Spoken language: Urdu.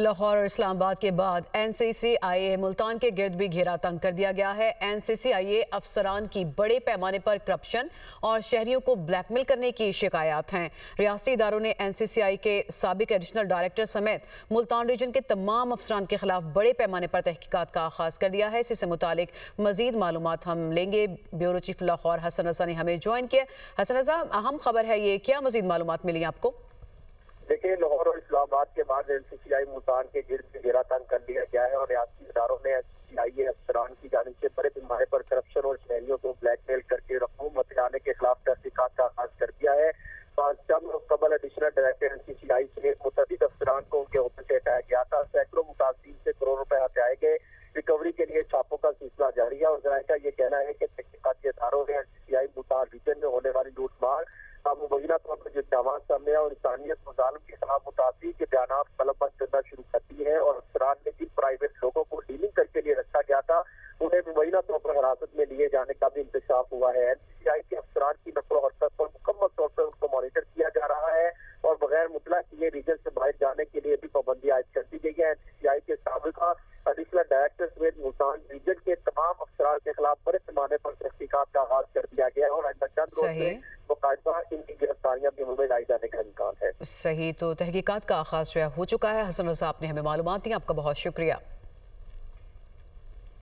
لاہور اور اسلام آباد کے بعد این سی سی آئی اے ملتان کے گرد بھی گھیرا تنگ کر دیا گیا ہے۔ این سی سی آئی اے افسران کی بڑے پیمانے پر کرپشن اور شہریوں کو بلیک میل کرنے کی شکایات ہیں۔ ریاستی اداروں نے این سی سی آئی کے سابق ایڈیشنل ڈائریکٹر سمیت ملتان ریجن کے تمام افسران کے خلاف بڑے پیمانے پر تحقیقات کا آغاز کر دیا ہے۔ اسی سے متعلق مزید معلومات ہم لیں گے۔ بیورو چیف لاہور حسن رضا نے ہمیں جوائن کیا۔ حسن رضا، اہم خبر ہے یہ، کیا مزید معلومات ملی آپ کو؟ دیکھیں، لاہور اور اسلام آباد کے بعد این سی سی آئی ملتان کے گرد گھیرا تنگ کر لیا گیا ہے اور ریاستی اداروں نے این سی سی آئی افسران کی جانب سے بڑے پیمانے پر کرپشن اور شہریوں کو بلیک میل کر کے رقوم بچانے کے خلاف تحقیقات کا آغاز کر دیا ہے۔ چند روز قبل ایڈیشنل ڈائریکٹر این سی سی آئی سے متعدد افسران کو ان کے عہدے سے ہٹایا گیا تھا۔ سینکڑوں متاثرین سے کروڑ روپے ہٹائے گئے۔ ریکوری کے لیے چھاپوں کا سلسلہ جاری ہے اور ذرائع کا یہ کہنا ہے کہ تحقیقاتی اداروں نے این سی سی آئی ملتان ریجن میں ہونے والی لوٹ مار مبینہ طور پر جو الزامات سامنے اور انسانیت و ظالم کے خلاف متاثرین کے بیانات قلم بند کرنا شروع کر دی ہے اور افسران نے جن پرائیویٹ لوگوں کو ڈیلنگ کر کے لیے رکھا گیا تھا انہیں مبینہ طور پر حراست میں لیے جانے کا بھی انکشاف ہوا ہے۔ این سی سی آئی کے افسران کی نقل و حرکت پر مکمل طور پر ان کو مانیٹر کیا جا رہا ہے اور بغیر مطلع کیے ریجن سے باہر جانے کے لیے بھی پابندی عائد کر دی گئی ہے۔ این سی سی آئی کے سابقہ ایڈیشنل ڈائریکٹر سمیت ملتان ریجن کے تمام افسران کے خلاف بڑے پیمانے پر تحقیقات کا آغاز کر دیا گیا ہے اور آئندہ چند روز میں باقاعدہ ان کی گرفتاریاں بھی عمل میں لائی جانے کا امکان ہے۔ صحیح، تو تحقیقات کا آغاز جو ہو چکا ہے۔ حسن رضا، آپ نے ہمیں معلومات دی، آپ کا بہت شکریہ۔